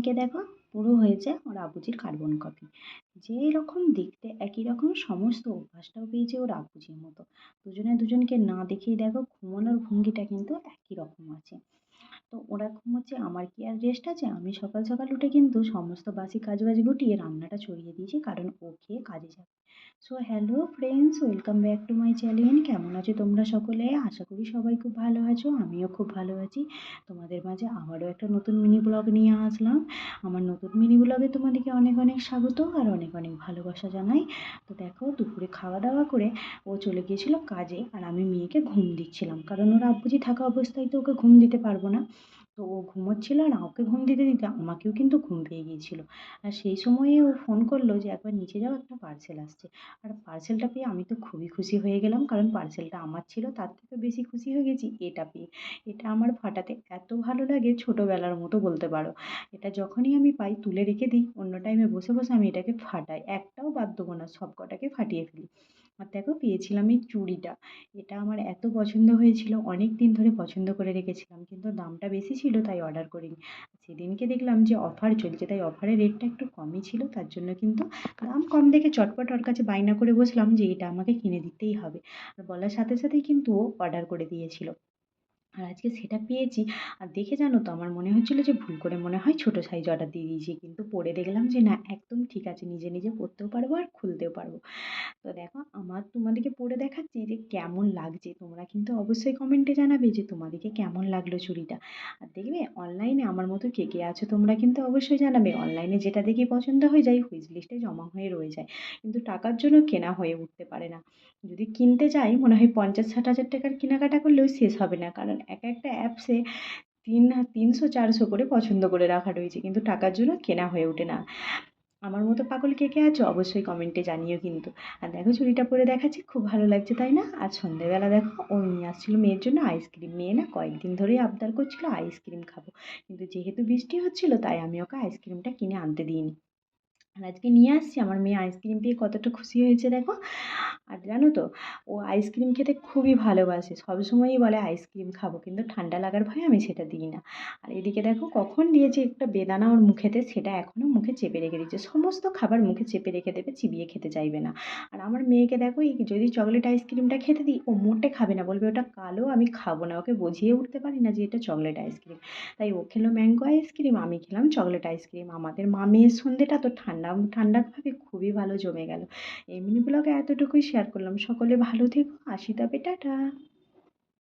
মেয়েকে দেখো পুরো হয়েছে ওর আবুজির কার্বন কপি। যেই রকম দেখতে একই রকম সমস্ত অভ্যাসটাও পেয়েছে ওর আবুজির মতো। দুজনে দুজনকে না দেখেই দেখো ঘুমানোর ভঙ্গিটা কিন্তু একই রকম আছে। তো ওরা ঘুমোচ্ছে, আমার কি আর রেস্ট আছে? আমি সকাল সকাল উঠে কিন্তু সমস্ত বাসি কাজবাজ গুটিয়ে রান্নাটা ছড়িয়ে দিয়েছি, কারণ ও খেয়ে কাজে যাবে। So hello friends, welcome back to my channel. কেমন আছো তোমরা সকলে? আশা করি সবাই খুব ভালো আছো, আমিও খুব ভালো আছি। তোমাদের মাঝে আবারও একটা নতুন মিনি ব্লগ নিয়ে আসলাম। আমার নতুন মিনি ব্লগে তোমাদেরকে অনেক অনেক স্বাগত আর অনেক অনেক ভালোবাসা জানাই। তো দেখো দুপুরে খাওয়া দাওয়া করে ও চলে গিয়েছিল কাজে, আর আমি মেয়েকে ঘুম দিচ্ছিলাম, কারণ ওর আব্বুজি থাকা অবস্থায় তো ওকে ঘুম দিতে পারবো না। তো ও ঘুমোচ্ছিল আর ওকে ঘুম দিতে দিতে আমাকেও কিন্তু ঘুম পেয়ে গিয়েছিল। আর সেই সময়ে ও ফোন করলো যে একবার নিচে যাও, একটা পার্সেল আসছে। আর পার্সেলটা পেয়ে আমি তো খুবই খুশি হয়ে গেলাম, কারণ পার্সেলটা আমার ছিল, তার থেকে বেশি খুশি হয়ে গেছি এটা পেয়ে। এটা আমার ফাটাতে এত ভালো লাগে, ছোটোবেলার মতো বলতে পারো। এটা যখনই আমি পাই তুলে রেখে দিই, অন্য টাইমে বসে বসে আমি এটাকে ফাটাই, একটাও বাদ দেবো না, সব কটাকে ফাটিয়ে ফেলি। আর দেখো পেয়েছিলাম এই চুড়িটা। এটা আমার এত পছন্দ হয়েছিল, অনেক দিন ধরে পছন্দ করে রেখেছিলাম, কিন্তু দামটা বেশি ছিল তাই অর্ডার করিনি। সেদিনকে দেখলাম যে অফার চলছে, তাই অফারের রেটটা একটু কমই ছিল, তার জন্য কিন্তু দাম কম দেখে চটপট ওর কাছে বায়না করে বসলাম যে এটা আমাকে কিনে দিতেই হবে। আর বলার সাথে সাথেই কিন্তু ও অর্ডার করে দিয়েছিল। আর আজকে সেটা পেয়েছি। আর দেখে জানো তো আমার মনে হচ্ছিল যে ভুল করে মনে হয় ছোটো সাইজ অর্ডার দিয়ে দিয়েছি, কিন্তু পরে দেখলাম যে না, একদম ঠিক আছে, নিজে নিজে পরতেও পারবো আর খুলতেও পারবো। তো দেখো আমার তোমাদেরকে পরে দেখাচ্ছি যে কেমন লাগছে, তোমরা কিন্তু অবশ্যই কমেন্টে জানাবে যে তোমাদেরকে কেমন লাগলো চুড়িটা। আর দেখবে অনলাইনে আমার মতো কে কে আছো তোমরা কিন্তু অবশ্যই জানাবে, অনলাইনে যেটা দেখি পছন্দ হয়ে যায় হুইশ লিস্টে জমা হয়ে রয়ে যায়, কিন্তু টাকার জন্য কেনা হয়ে উঠতে পারে না। যদি কিনতে যাই মনে হয় 50-60 হাজার টাকার কেনাকাটা করলেও শেষ হবে না, কারণ এক একটা অ্যাপসে 300-400 করে পছন্দ করে রাখা রয়েছে, কিন্তু টাকার জন্য কেনা হয়ে ওঠে না। আমার মতো পাগল কে কে আছো অবশ্যই কমেন্টে জানিও কিন্তু। আর দেখো চুড়িটা পরে দেখাচ্ছি, খুব ভালো লাগছে তাই না? আর সন্ধ্যেবেলা দেখো ও নিয়ে আসছিল মেয়ের জন্য আইসক্রিম। মেয়ে না কয়েকদিন ধরেই আবদার করছিল আইসক্রিম খাবো, কিন্তু যেহেতু বৃষ্টি হচ্ছিল তাই আমি ওকে আইসক্রিমটা কিনে আনতে দিইনি। আর আজকে নিয়ে আসছি, আমার মেয়ে আইসক্রিম পেয়ে কতটা খুশি হয়েছে দেখো। আর জানো তো ও আইসক্রিম খেতে খুবই ভালোবাসে, সবসময়ই বলে আইসক্রিম খাবো, কিন্তু ঠান্ডা লাগার ভয়ে আমি সেটা দিই না। আর এদিকে দেখো কখন দিয়েছি একটা বেদানা ওর মুখেতে, সেটা এখনও মুখে চেপে রেখে দিচ্ছে, সমস্ত খাবার মুখে চেপে রেখে দেবে, চিবিয়ে খেতে চাইবে না। আর আমার মেয়েকে দেখো এই যদি চকলেট আইসক্রিমটা খেতে দিই ও মোটে খাবে না, বলবে ওটা কালো, আমি খাবো না। ওকে বুঝিয়ে উঠতে পারি না যে এটা চকলেট আইসক্রিম। তাই ও খেলো ম্যাঙ্গো আইসক্রিম, আমি খেলাম চকলেট আইসক্রিম। আমাদের মা মেয়ের সন্ধ্যেটা তো ঠান্ডা ঠান্ডাভাবে খুবই ভালো জমে গেল। এই মিনি ব্লগে এতটুকুই শেয়ার করলাম, সকলে ভালো থেকো, আসি তবে টাটা।